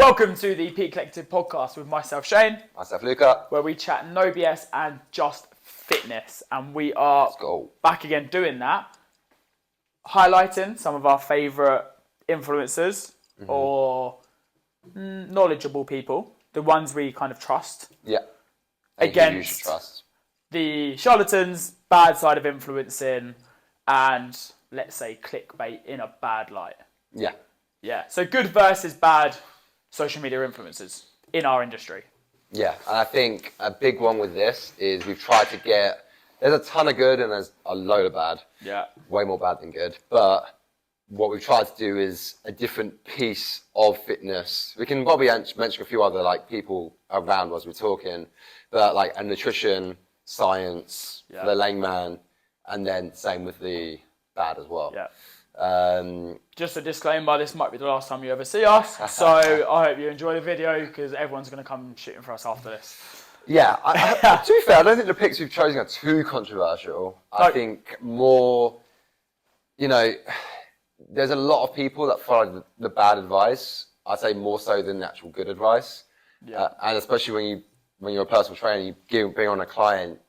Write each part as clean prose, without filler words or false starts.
Welcome to the Peak Collective podcast with myself, Shane. Myself, Luca. Where we chat no BS and just fitness. And we are back again doing that, highlighting some of our favourite influencers or knowledgeable people, the ones we kind of trust. Yeah. Against trust. The charlatans, bad side of influencing, and let's say clickbait in a bad light. Yeah. Yeah. So good versus bad social media influencers in our industry. Yeah, and I think a big one with this is we've tried to get, there's a ton of good and there's a load of bad. Yeah. Way more bad than good. But what we've tried to do is a different piece of fitness. We can probably mention a few other people around as we're talking, but like a nutrition, science, the layman, and then same with the bad as well. Yeah. Just a disclaimer, this might be the last time you ever see us, so I hope you enjoy the video because everyone's going to come shooting for us after this. Yeah, to be fair, I don't think the picks we've chosen are too controversial. I think more, there's a lot of people that follow the bad advice. I'd say more so than the actual good advice. Yeah. And especially when you're a personal trainer, you bring on a client,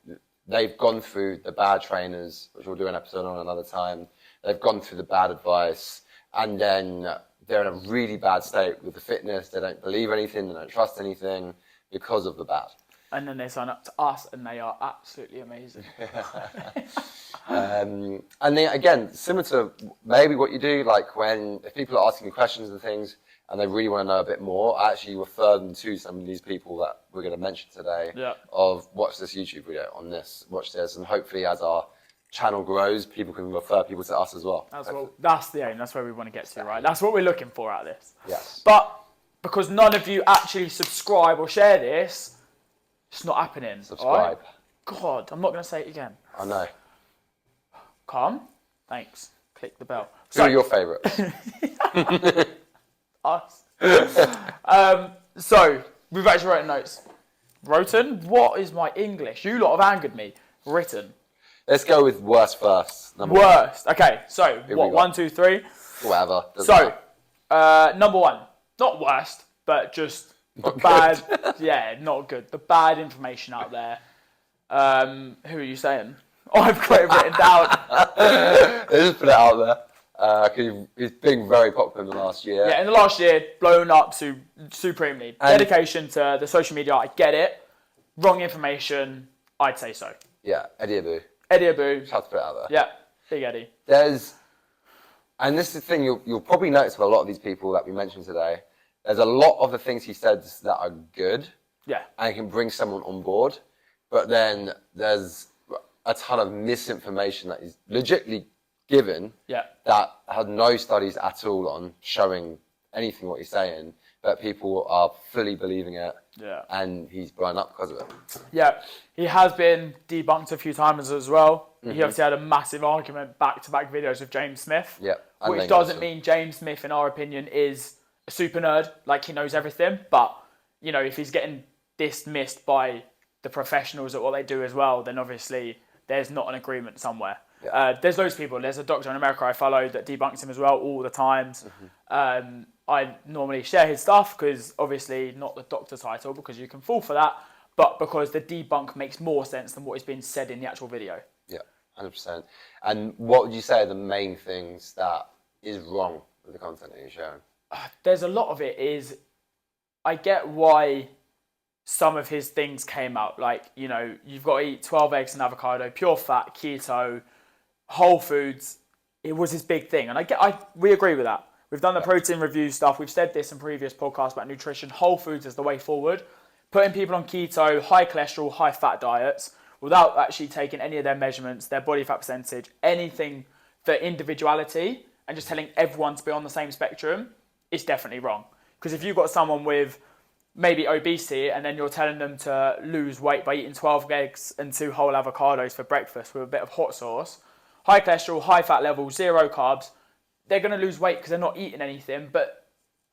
they've gone through the bad trainers, which we'll do an episode on another time. They've gone through the bad advice, and then they're in a really bad state with the fitness. They don't believe anything, they don't trust anything because of the bad. And then they sign up to us, and they are absolutely amazing. And then again, similar to maybe what you do, if people are asking you questions and things, and they really want to know a bit more, I actually refer them to some of these people that we're going to mention today. Yeah. Of watch this YouTube video on this, watch this, and hopefully as our channel grows, people can refer people to us as well. That's the aim. That's where we want to get to, right? That's what we're looking for out of this. Yes. But because none of you actually subscribe or share this, it's not happening. Subscribe. Right? God, I'm not going to say it again. I know. Calm. Thanks. Click the bell. Who are your favourites? Us. So, we've actually written notes. Written? What is my English? You lot have angered me. Written. Let's go with worst first. Worst. Okay, so what? 1, 2, 3? Whatever. So, number one. Not worst, but just bad. Yeah, not good. The bad information out there. Who are you saying? Oh, I've got it written down. Just put it out there. He's been very popular in the last year. Yeah, in the last year, blown up supremely. And dedication to the social media, I get it. Wrong information, I'd say so. Yeah, Eddie Abu. Eddie Abu. Just have to put it out there. Yeah, big Eddie. And this is the thing, you'll probably notice with a lot of these people that we mentioned today, there's a lot of the things he says that are good. Yeah. And can bring someone on board. But then there's a ton of misinformation that is legitimately given that had no studies at all on showing anything what he's saying, but people are fully believing it. Yeah. And he's blown up because of it. Yeah. He has been debunked a few times as well. He obviously had a massive argument back-to-back videos with James Smith. Yeah. Which doesn't mean James Smith, in our opinion, is a super nerd, like he knows everything. But, if he's getting dismissed by the professionals at what they do as well, then obviously there's not an agreement somewhere. Yeah. There's loads of people. There's a doctor in America I follow that debunks him as well all the times. I normally share his stuff because obviously not the doctor title because you can fall for that, but because the debunk makes more sense than what is being said in the actual video. Yeah, 100%. And what would you say are the main things that is wrong with the content that you're sharing? There's a lot of it is, I get why some of his things came out. You've got to eat 12 eggs and avocado, pure fat, keto, whole foods. It was his big thing. And we agree with that. We've done the protein review stuff. We've said this in previous podcasts about nutrition. Whole foods is the way forward. Putting people on keto, high cholesterol, high fat diets without actually taking any of their measurements, their body fat percentage, anything for individuality, and just telling everyone to be on the same spectrum is definitely wrong. Because if you've got someone with maybe obesity and then you're telling them to lose weight by eating 12 eggs and 2 whole avocados for breakfast with a bit of hot sauce, high cholesterol, high fat levels, 0 carbs, they're going to lose weight because they're not eating anything, but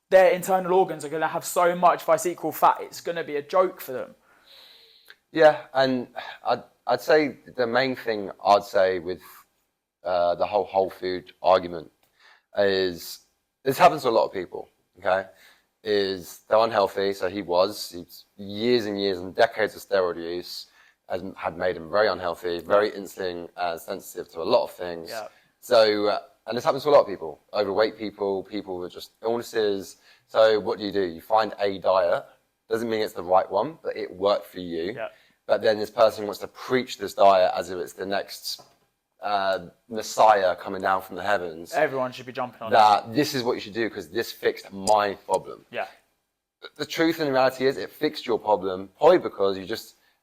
their internal organs are going to have so much vice equal fat, it's going to be a joke for them. Yeah, and I'd say the main thing I'd say with the whole food argument is this happens to a lot of people, okay? is they're unhealthy. So he's years and years and decades of steroid use had made him very unhealthy, very insulin sensitive to a lot of things. Yeah. So, and this happens to a lot of people, overweight people with just illnesses. So what do? You find a diet. Doesn't mean it's the right one, but it worked for you. Yeah. But then this person wants to preach this diet as if it's the next Messiah coming down from the heavens. Everyone should be jumping on that. This is what you should do because this fixed my problem. Yeah. The truth and the reality is it fixed your problem probably because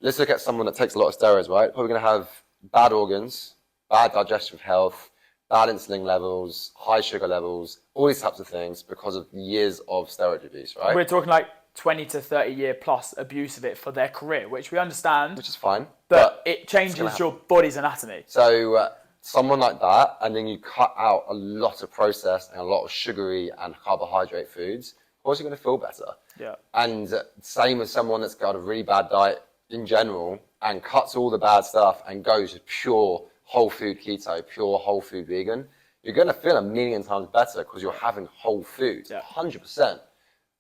let's look at someone that takes a lot of steroids, right? Probably going to have bad organs, bad digestive health, bad insulin levels, high sugar levels, all these types of things because of years of steroid abuse, right? We're talking like 20 to 30 year plus abuse of it for their career, which we understand. Which is fine. But it changes your body's anatomy. So someone like that, and then you cut out a lot of processed and a lot of sugary and carbohydrate foods, of course you're going to feel better. Yeah. And same as someone that's got a really bad diet in general and cuts all the bad stuff and goes to pure whole food keto, pure whole food vegan, you're going to feel a million times better because you're having whole food, 100%.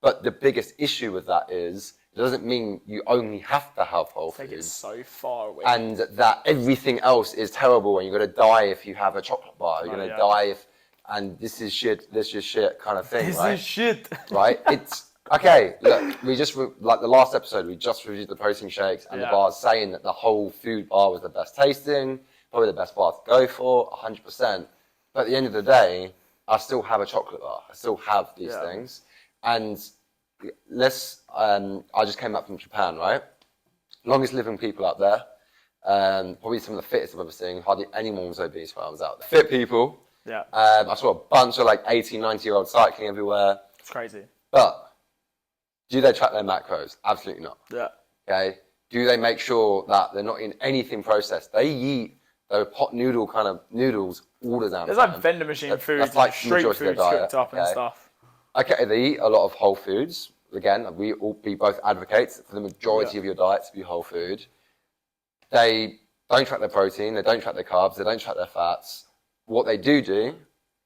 But the biggest issue with that is it doesn't mean you only have to have whole foods. It's so far away. And that everything else is terrible and you're going to die if you have a chocolate bar. You're going to die if, and this is shit kind of thing, right? This is shit. Right? It's, okay, look, like the last episode, we just reviewed the protein shakes and the bars saying that the whole food bar was the best tasting, probably the best bar to go for, 100%. But at the end of the day, I still have a chocolate bar. I still have these things. And I just came back from Japan, right? Longest living people out there. Probably some of the fittest I've ever seen. Hardly anyone was obese while I was out there. Fit people. Yeah. I saw a bunch of like 80, 90-year-olds cycling everywhere. It's crazy. But do they track their macros? Absolutely not. Yeah. Okay. Do they make sure that they're not in anything processed? They eat their pot noodle kind of noodles all the damn time. There's like vending machine food, that's like street food cooked up and stuff. Okay, they eat a lot of whole foods. Again, we both advocates for the majority of your diet to be whole food. They don't track their protein, they don't track their carbs, they don't track their fats. What they do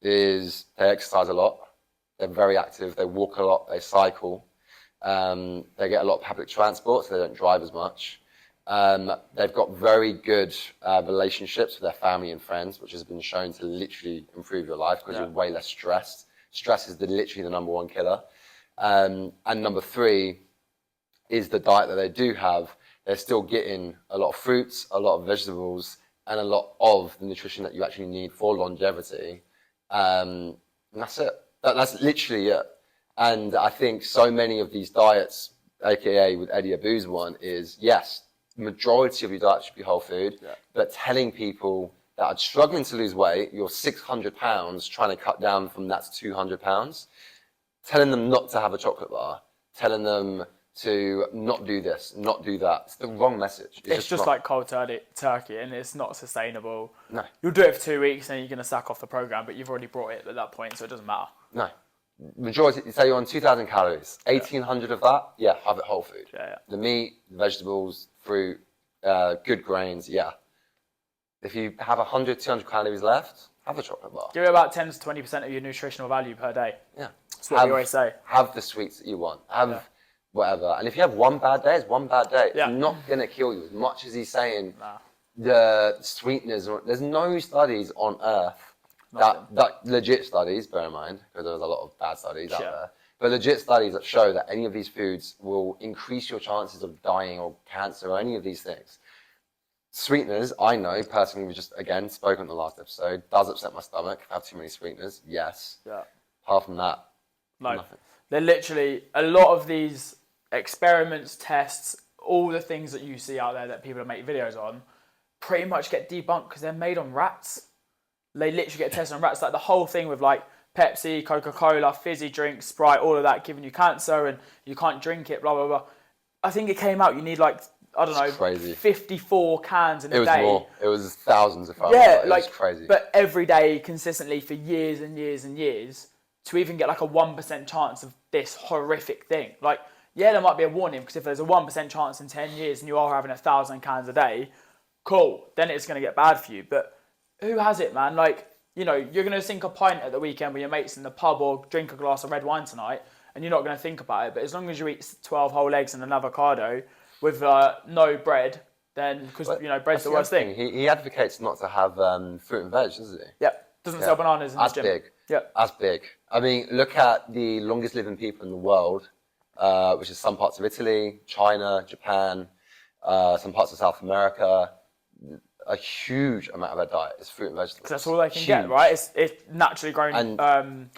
is they exercise a lot. They're very active, they walk a lot, they cycle. They get a lot of public transport, so they don't drive as much. They've got very good relationships with their family and friends, which has been shown to literally improve your life because you're way less stressed. Stress is literally the number one killer. And number 3 is the diet that they do have. They're still getting a lot of fruits, a lot of vegetables, and a lot of the nutrition that you actually need for longevity. And that's it. That's literally it. And I think so many of these diets, aka with Eddie Abu's one, is yes, the majority of your diet should be whole food, but telling people that are struggling to lose weight, you're 600 pounds, trying to cut down from that to 200 pounds, telling them not to have a chocolate bar, telling them to not do this, not do that. It's the wrong message. It's just like cold turkey, and it's not sustainable. No. You'll do it for 2 weeks, and you're going to sack off the program, but you've already brought it at that point, so it doesn't matter. No. Majority, say you're on 2,000 calories, 1,800 of that, have it whole food. The meat, the vegetables, fruit, good grains, If you have 100, 200 calories left, have a chocolate bar. Give it about 10 to 20% of your nutritional value per day. Yeah. That's what we always say. Have the sweets that you want. Have whatever. And if you have one bad day, it's one bad day. It's not going to kill you as much as he's saying. The sweeteners, there's no studies on earth that legit studies, bear in mind, because there's a lot of bad studies out there, but legit studies that show that any of these foods will increase your chances of dying or cancer or any of these things. Sweeteners, I know, personally, we just, again, spoke on the last episode, does upset my stomach if I have too many sweeteners, yes. Apart from that, nothing. They're literally, a lot of these experiments, tests, all the things that you see out there that people make videos on, pretty much get debunked because they're made on rats. They literally get tested on rats. Like the whole thing with like Pepsi, Coca-Cola, fizzy drinks, Sprite, all of that giving you cancer and you can't drink it, blah, blah, blah. I think it came out, you need like, I don't know, crazy. 54 cans in a day. It was more. It was thousands of it was crazy. But every day, consistently for years and years and years, to even get like a 1% chance of this horrific thing. Like, there might be a warning because if there's a 1% chance in 10 years and you are having 1,000 cans a day, cool, then it's going to get bad for you. But who has it, man? Like, you're going to sink a pint at the weekend with your mates in the pub or drink a glass of red wine tonight, and you're not going to think about it. But as long as you eat 12 whole eggs and an avocado with no bread, then, because, bread's the worst thing. He advocates not to have fruit and veg, doesn't he? Yep. Doesn't sell bananas in the gym. That's big. Yep. That's big. I mean, look at the longest living people in the world, which is some parts of Italy, China, Japan, some parts of South America. A huge amount of their diet is fruit and vegetables. Because that's all they can get, right? It's naturally grown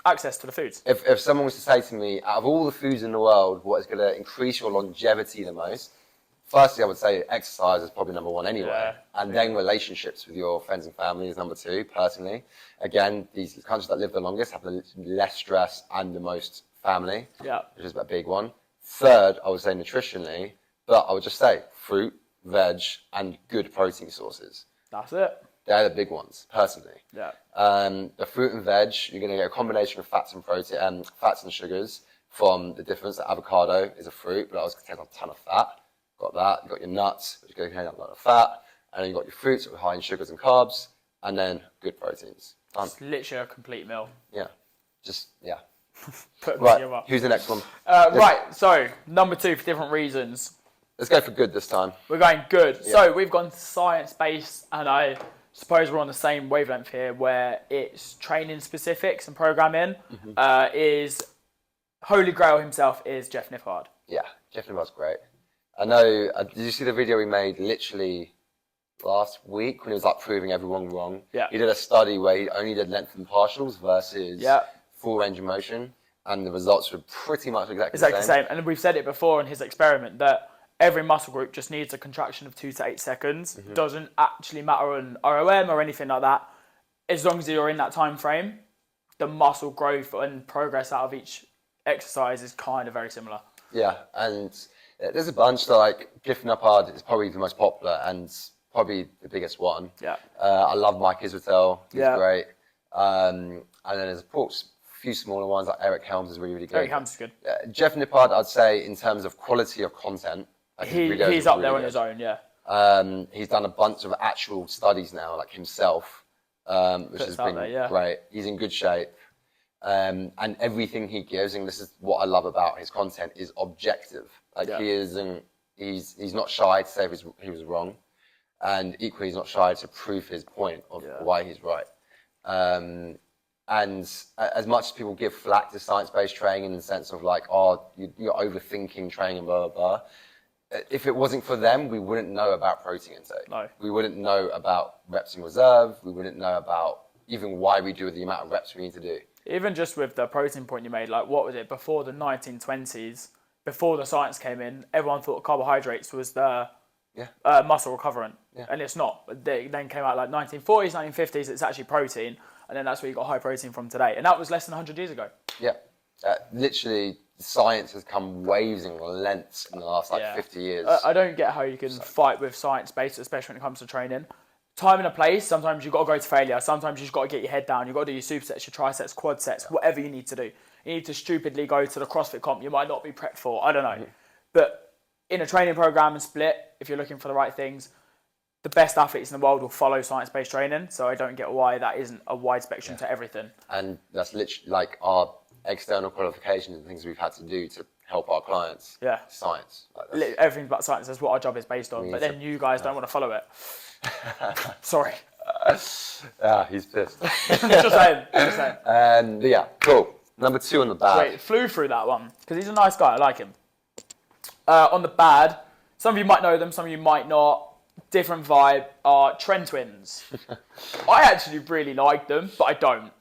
access to the foods. If someone was to say to me, out of all the foods in the world, what is going to increase your longevity the most? Firstly, I would say exercise is probably number one anyway. And then relationships with your friends and family is number two, personally. Again, these countries that live the longest have the less stress and the most family, which is a big one. Third, I would say nutritionally, but I would just say fruit, veg, and good protein sources. That's it. They're the big ones, personally. Yeah. The fruit and veg, you're going to get a combination of fats and protein, fats and sugars from the difference. The avocado is a fruit, but I was going to take a ton of fat. Got that. You got your nuts, which are going to contain a lot of fat, and then you got your fruits, which are high in sugars and carbs, and then good proteins. Done. It's literally a complete meal. Yeah. Put them Right. together. Who's the next one? Right. So number 2 for different reasons. Let's go for good this time. We're going good. Yeah. So we've gone science-based, and I suppose we're on the same wavelength here, where it's training specifics and programming. Is Holy Grail himself is Jeff Nippard. Yeah, Jeff Nippard's great. I know. Did you see the video we made literally last week when he was like proving everyone wrong? Yeah. He did a study where he only did length and partials versus full range of motion, and the results were pretty much exactly the same. And we've said it before in his experiment that every muscle group just needs a contraction of 2 to 8 seconds. Doesn't actually matter on ROM or anything like that. As long as you're in that time frame, the muscle growth and progress out of each exercise is kind of very similar. Yeah, and there's a bunch that like Jeff Nippard is probably the most popular and probably the biggest one. Yeah. I love Mike Israetel. He's great. And then there's of course a few smaller ones like Eric Helms is really, really good. Eric Helms is good. Jeff Nippard, I'd say in terms of quality of content, he's up there on his own, he's done a bunch of actual studies now, like himself, which has been great. He's in good shape. And everything he gives, and this is what I love about his content, is objective. Like he's not shy to say if he was wrong, and equally he's not shy to prove his point of why he's right. And as much as people give flack to science-based training in the sense of like, you're overthinking training and blah, blah, blah. If it wasn't for them, we wouldn't know about protein intake. No. We wouldn't know about reps in reserve. We wouldn't know about even why we do the amount of reps we need to do. Even just with the protein point you made, like what was it, before the 1920s, before the science came in, everyone thought carbohydrates was the muscle recoverant. Yeah. And it's not. They then came out like 1940s, 1950s, it's actually protein. And then that's where you got high protein from today. And that was less than 100 years ago. Yeah. Literally, science has come waves and lengths in the last 50 years. I don't get how you can fight with science-based, especially when it comes to training. Time and a place, sometimes you've got to go to failure. Sometimes you've got to get your head down. You've got to do your supersets, your triceps, quad sets, whatever you need to do. You need to stupidly go to the CrossFit comp you might not be prepped for. I don't know. But in a training program and split, if you're looking for the right things, the best athletes in the world will follow science-based training. So I don't get why that isn't a wide spectrum to everything. And that's literally like our external qualifications and things we've had to do to help our clients. Yeah. Science. Like everything's about science. That's what our job is based on. But then you guys don't want to follow it. Sorry. He's pissed. Just saying. But yeah, cool. Number 2 on the bad. Wait, flew through that one because he's a nice guy. I like him. On the bad, some of you might know them, some of you might not. Different vibe are Trend Twins. I actually really like them, but I don't.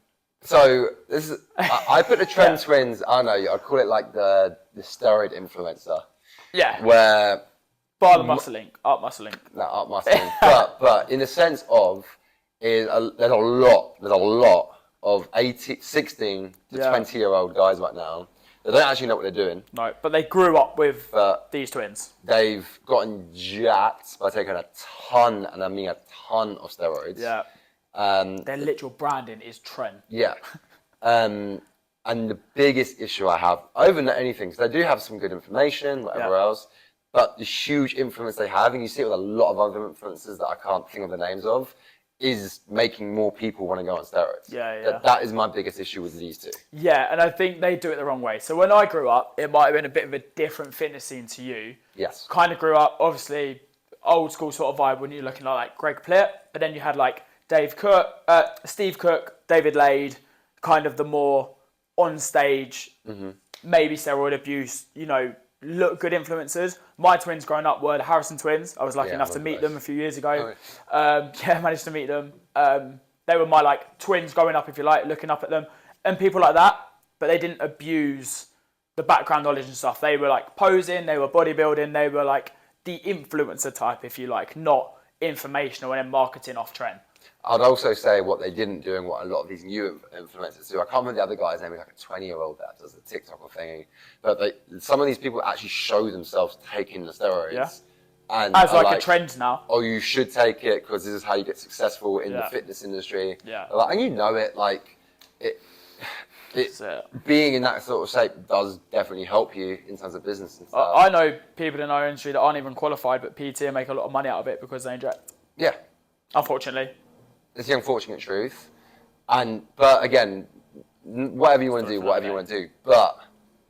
So this is I put the Trend Twins. I don't know. I'd call it like the steroid influencer. Yeah. Where bar the muscling, art muscling. No, art muscling. but in the sense of there's a lot of 16 to 20-year-old guys right now that don't actually know what they're doing. No, but they grew up with these twins. They've gotten jacked by taking a ton, and I mean a ton of steroids. Yeah. Their literal branding is Trend. Yeah. And the biggest issue I have, over anything, because they do have some good information, whatever else, but the huge influence they have, and you see it with a lot of other influencers that I can't think of the names of, is making more people want to go on steroids. Yeah. That is my biggest issue with these two. Yeah, and I think they do it the wrong way. So when I grew up, it might have been a bit of a different fitness scene to you. Yes. Kind of grew up, obviously, old school sort of vibe when you're looking at like Greg Plitt, but then you had like Steve Cook, David Lade, kind of the more on stage, maybe steroid abuse, look good influencers. My twins growing up were the Harrison twins. I was lucky enough to meet them a few years ago. Managed to meet them. They were my like twins growing up, if you like, looking up at them. And people like that, but they didn't abuse the background knowledge and stuff. They were like posing, they were bodybuilding, they were like the influencer type, if you like, not informational and then marketing off trend. I'd also say what they didn't do and what a lot of these new influencers do. I can't remember the other guy's name. He's like a 20-year-old that does the TikTok thing. But some of these people actually show themselves taking the steroids. Yeah. And as like a trend now. Oh, you should take it because this is how you get successful in the fitness industry. Yeah. And you know it, being in that sort of shape does definitely help you in terms of business and stuff. I know people in our industry that aren't even qualified, but PT make a lot of money out of it because they inject. Yeah. Unfortunately. It's the unfortunate truth. But again, whatever you want to do, whatever you want to do. But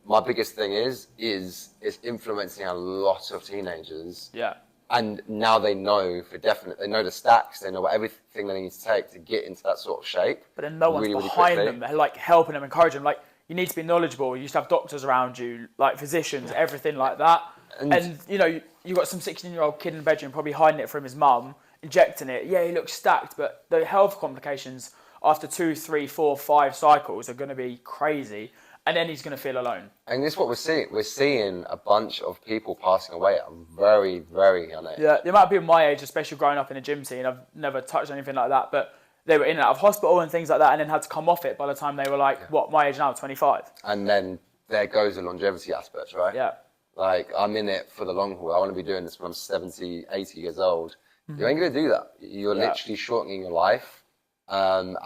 my biggest thing is it's influencing a lot of teenagers. Yeah. And now they know for definite. They know the stacks. They know everything they need to take to get into that sort of shape. But then no one's behind them. They're like helping them, encouraging them. Like, you need to be knowledgeable. You used to have doctors around you, like physicians, everything like that. And you got some 16-year-old kid in the bedroom probably hiding it from his mum, injecting it. Yeah, he looks stacked, but the health complications after 2, 3, 4, 5 cycles are going to be crazy. And then he's going to feel alone. And this is what we're seeing. We're seeing a bunch of people passing away at a very, very young age. Yeah, the amount of people my age, especially growing up in a gym scene, I've never touched anything like that, but they were in and out of hospital and things like that and then had to come off it by the time they were like, my age now, 25. And then there goes the longevity aspect, right? Yeah. Like, I'm in it for the long haul. I want to be doing this when I'm 70, 80 years old. Mm-hmm. You ain't going to do that. You're literally shortening your life and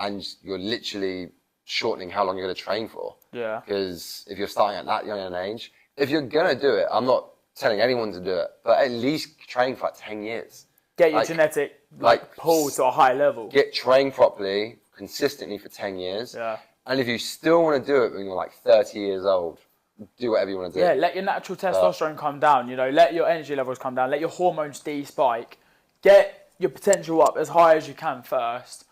you're literally shortening how long you're going to train for. Yeah. Because if you're starting at that young an age, if you're going to do it, I'm not telling anyone to do it, but at least train for like 10 years. Get your genetic pull to a high level. Get trained properly, consistently for 10 years. Yeah. And if you still want to do it when you're like 30 years old, do whatever you want to do. Yeah, let your natural testosterone come down, let your energy levels come down, let your hormones de-spike, get your potential up as high as you can first.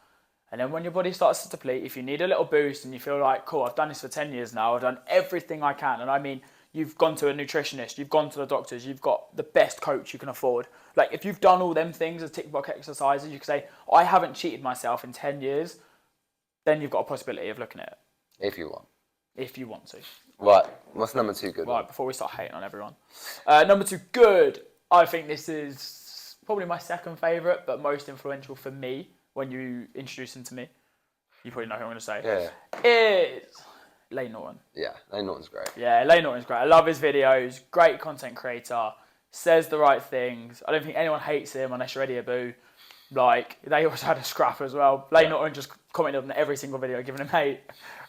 And then when your body starts to deplete, if you need a little boost and you feel like, cool, I've done this for 10 years now, I've done everything I can. And I mean, you've gone to a nutritionist, you've gone to the doctors, you've got the best coach you can afford. Like, if you've done all them things as tick box exercises, you can say, I haven't cheated myself in 10 years, then you've got a possibility of looking at it. If you want. If you want to. Right. What's number 2 good? Right, before we start hating on everyone. Number 2 good. I think this is probably my second favourite, but most influential for me. When you introduce him to me, you probably know who I'm going to say. Yeah. Is Lane Norton. Yeah, Lane Norton's great. Yeah, Lane Norton's great. I love his videos. Great content creator. Says the right things. I don't think anyone hates him unless you're Eddie Abu. Like, they also had a scrap as well. Lane Norton just commented on every single video, giving him hate.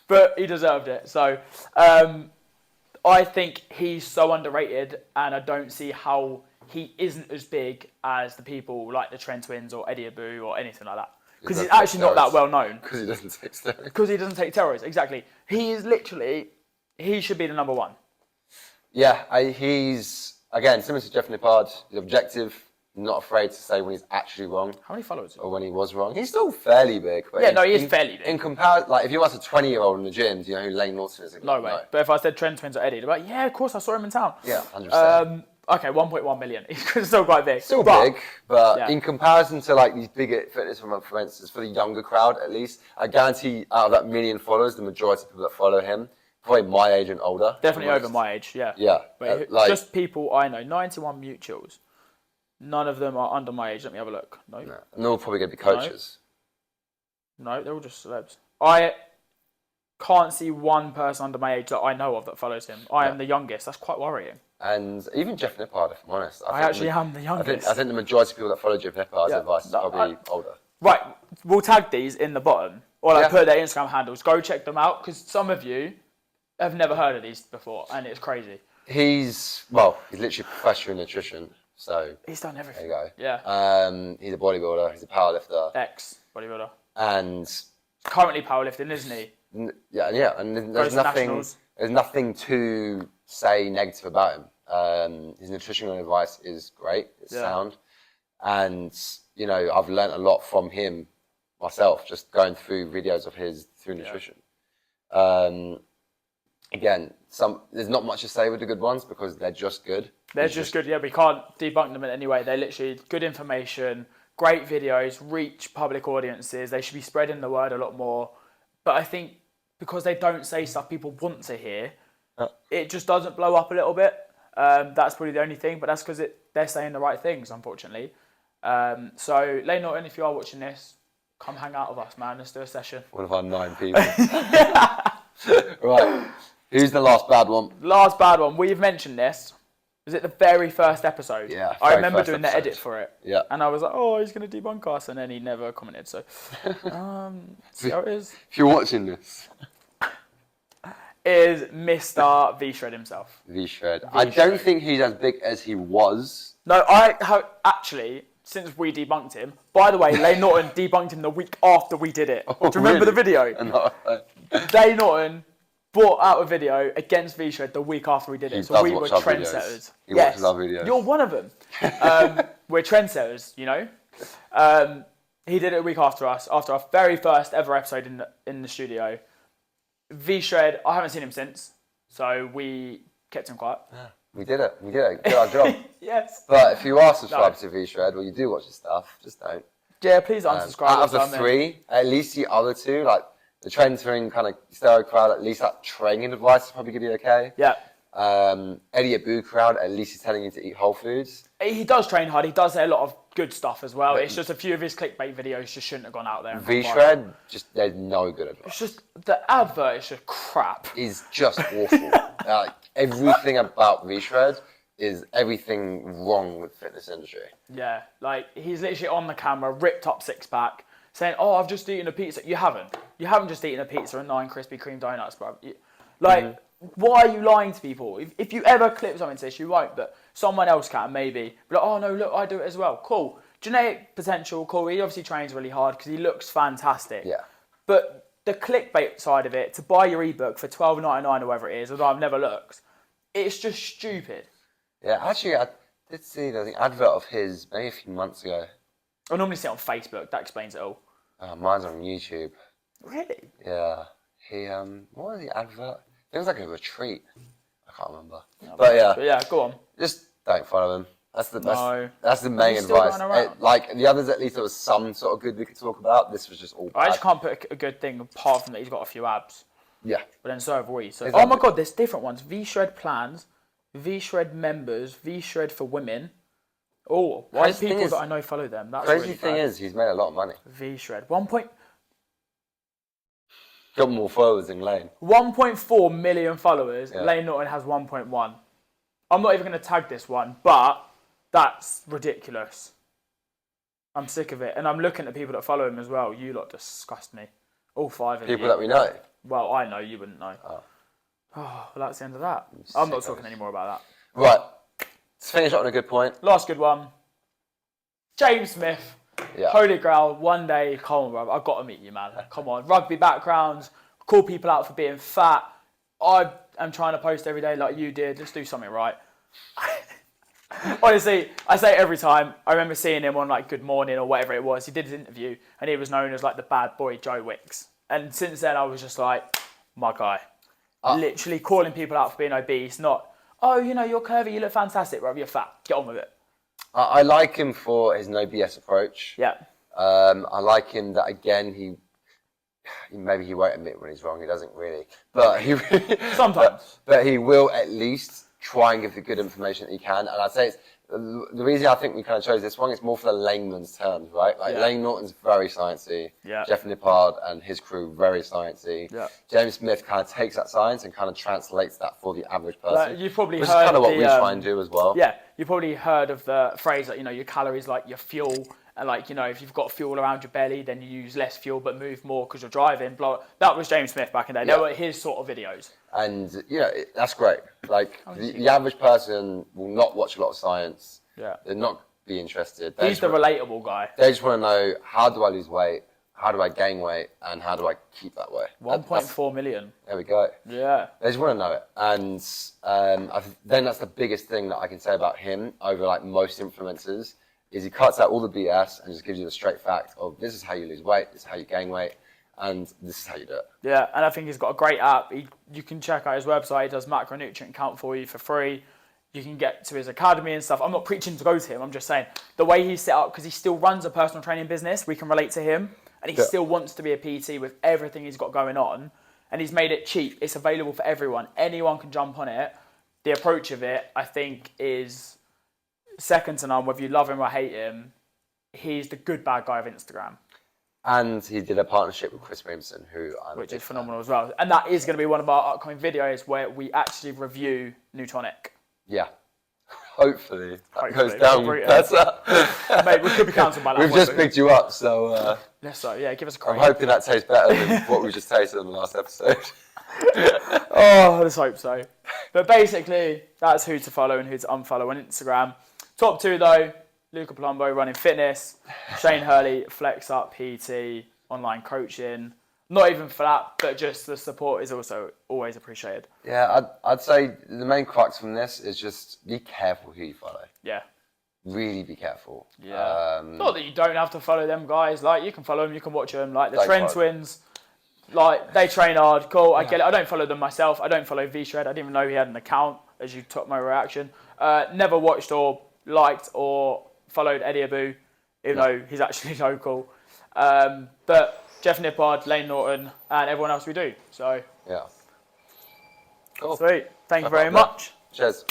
But he deserved it. So, I think he's so underrated, and I don't see how he isn't as big as the people like the Trent Twins or Eddie Abu or anything like that. Because he's actually not that well known. Because he doesn't take steroids. Because he doesn't take steroids, exactly. He is literally, he should be the number 1. Yeah, he's, again, similar to Jeff Nippard, he's objective, not afraid to say when he's actually wrong. How many followers? Or when he was wrong. He's still fairly big. But he is fairly big. In comparison, like, if you ask a 20-year-old in the gym, do you know who Lane Norton is? No way. But if I said Trent Twins or Eddie, they're like, yeah, of course, I saw him in town. Yeah, 100%. Okay, 1.1 million. He's still quite big. Still big, but in comparison to like these bigger fitness influencers, for the younger crowd at least, I guarantee out of that million followers, the majority of people that follow him, probably my age and older. Definitely over my age, yeah. Yeah. Just people I know, 91 mutuals. None of them are under my age. Let me have a look. No. And they're all probably going to be coaches. No, they're all just celebs. I can't see one person under my age that I know of that follows him. I am the youngest. That's quite worrying. And even Jeff Nippard, if I'm honest. I actually am the youngest. I think the majority of people that follow Jeff Nippard's advice is probably older. Right, we'll tag these in the bottom. Or put their Instagram handles. Go check them out, because some of you have never heard of these before, and it's crazy. He's literally a professor in nutrition. So he's done everything. There you go. Yeah. He's a bodybuilder, he's a powerlifter. bodybuilder. And Currently powerlifting, isn't he? Yeah, and Goes to nationals. there's nothing to say negative about him. His nutritional advice is great, it's sound, and you know, I've learned a lot from him myself, just going through videos of his through nutrition. Again, there's not much to say with the good ones because they're just good. They're just good. Yeah, we can't debunk them in any way. They're literally good information, great videos, reach public audiences. They should be spreading the word a lot more. But I think because they don't say stuff people want to hear, it just doesn't blow up a little bit. That's probably the only thing, but that's because they're saying the right things, unfortunately. So, Lane Norton, if you are watching this, come hang out with us, man. Let's do a session. One of our 9 people. Right. Who's the last bad one? Last bad one. We've mentioned this. Was it the very first episode? Yeah. I remember doing the edit for it. Yeah. And I was like, oh, he's going to debunk us. And then he never commented. So, see how it is. If you're watching this. Is Mr. V-Shred himself. V-Shred. I don't think he's as big as he was. No, actually, since we debunked him, by the way, Lane Norton debunked him the week after we did it. Do you remember the video? No. Lane Norton brought out a video against V-Shred the week after we did it. So we were trendsetters. He watches our videos. You're one of them. We're trendsetters, you know. He did it a week after us, after our very first ever episode in the studio. V-Shred, I haven't seen him since, so we kept him quiet. Yeah, we did it. We did it. Good our job. Yes. But if you are subscribed to V-Shred, or you do watch his stuff, just don't. Yeah, please unsubscribe. Out of the 3, at least the other 2, like the trending kind of stereo crowd, at least that training advice is probably going to be okay. Yeah. Eddie Abu crowd, at least he's telling you to eat whole foods. He does train hard. He does say a lot of good stuff as well. It's just a few of his clickbait videos just shouldn't have gone out there. V-Shred, just there's no good advice. It's just the advert is just crap. Is just awful. Everything about V-Shred is everything wrong with the fitness industry. Yeah, like he's literally on the camera, ripped up 6-pack, saying, "Oh, I've just eaten a pizza." You haven't. You haven't just eaten a pizza and 9 Krispy Kreme donuts, bro. Why are you lying to people? If you ever clip something to this, you won't, but someone else can, maybe. But like, oh no, look, I do it as well. Cool. Genetic potential, cool. He obviously trains really hard because he looks fantastic. Yeah. But the clickbait side of it, to buy your ebook for $12.99 or whatever it is, although I've never looked, it's just stupid. Yeah, actually, I did see the advert of his maybe a few months ago. I normally see it on Facebook. That explains it all. Mine's on YouTube. Really? Yeah. What was the advert? It was like a retreat. I can't remember. No, but yeah, go on. Just don't follow him. That's the main advice. Like the others, at least there was some sort of good we could talk about. This was just all bad. I just can't put a good thing apart from that he's got a few abs. Yeah. But then so have we. So, oh my God, there's different ones. V-Shred plans, V-Shred members, V-Shred for women. Oh, why do people that I know follow them? That's crazy really thing bad. is, he's made a lot of money. V-Shred. Got more followers than Lane. 1.4 million followers. Yeah. Lane Norton has 1.1. I'm not even going to tag this one, but that's ridiculous. I'm sick of it. And I'm looking at the people that follow him as well. You lot disgust me. All 5 of you. People that we know. Well, I know, you wouldn't know. Oh, well, that's the end of that. I'm not talking anymore about that. Right. Let's finish up on a good point. Last good one. James Smith. Yeah. Holy Grail, one day, come on, bro. I've got to meet you, man. Come on. Rugby backgrounds, call people out for being fat. I am trying to post every day like you did. Let's do something right. Honestly, I say it every time. I remember seeing him on like Good Morning or whatever it was. He did his interview and he was known as like the bad boy Joe Wicks. And since then, I was just like, my guy. Literally calling people out for being obese, not, oh, you know, you're curvy, you look fantastic, bro. You're fat. Get on with it. I like him for his no BS approach. Yeah. I like him that again maybe he won't admit when he's wrong. He doesn't really, but he sometimes. But he will at least try and give the good information that he can. And I'd say it's the reason I think we kind of chose this one. It's more for the layman's terms, right? Like Lane Norton's very sciencey. Yeah. Jeff Nippard and his crew very sciencey. Yeah. James Smith kind of takes that science and kind of translates that for the average person. You've probably which heard is kind of what we try and do as well. Yeah, you probably heard of the phrase that, you know, your calories like your fuel, and like, you know, if you've got fuel around your belly, then you use less fuel but move more because you're driving. Blah. That was James Smith back in the day. They were his sort of videos. And you know, that's great. Like the average person will not watch a lot of science. Yeah. They're not be interested. He's the relatable guy. They just want to know, how do I lose weight? how do I gain weight and how do I keep that way? 1.4 million. There we go. Yeah. They just want to know it. And then that's the biggest thing that I can say about him over like most influencers is he cuts out all the BS and just gives you the straight fact of this is how you lose weight, this is how you gain weight, and this is how you do it. Yeah, and I think he's got a great app. You can check out his website. He does macronutrient count for you for free. You can get to his academy and stuff. I'm not preaching to go to him. I'm just saying the way he's set up, because he still runs a personal training business, we can relate to him. And he still wants to be a PT with everything he's got going on. And he's made it cheap. It's available for everyone. Anyone can jump on it. The approach of it, I think, is second to none. Whether you love him or hate him, he's the good bad guy of Instagram. And he did a partnership with Chris Williamson, which is phenomenal as well. And that is going to be one of our upcoming videos where we actually review Newtonic. Yeah. Hopefully that goes down better. Mate, we could be cancelled by that. We've just picked you up, so... yeah, give us a crack. I'm hoping that tastes better than what we just tasted in the last episode. Oh, let's hope so. But basically, that's who to follow and who to unfollow on Instagram. Top 2, though, Luca Palumbo, running fitness. Shane Hurley, flex up, PT, online coaching. Not even for that, but just the support is also always appreciated. Yeah, I'd say the main crux from this is just be careful who you follow. Yeah. Really be careful. Yeah. Not that you don't have to follow them guys. Like, you can follow them, you can watch them. Like, the Trend Twins, like, they train hard. Cool, I get it. I don't follow them myself. I don't follow V-Shred. I didn't even know he had an account, as you took my reaction. Never watched or liked or followed Eddie Abu, even though he's actually local. But Jeff Nippard, Lane Norton, and everyone else we do. So, yeah. Cool. Sweet. Thank you very much. Cheers.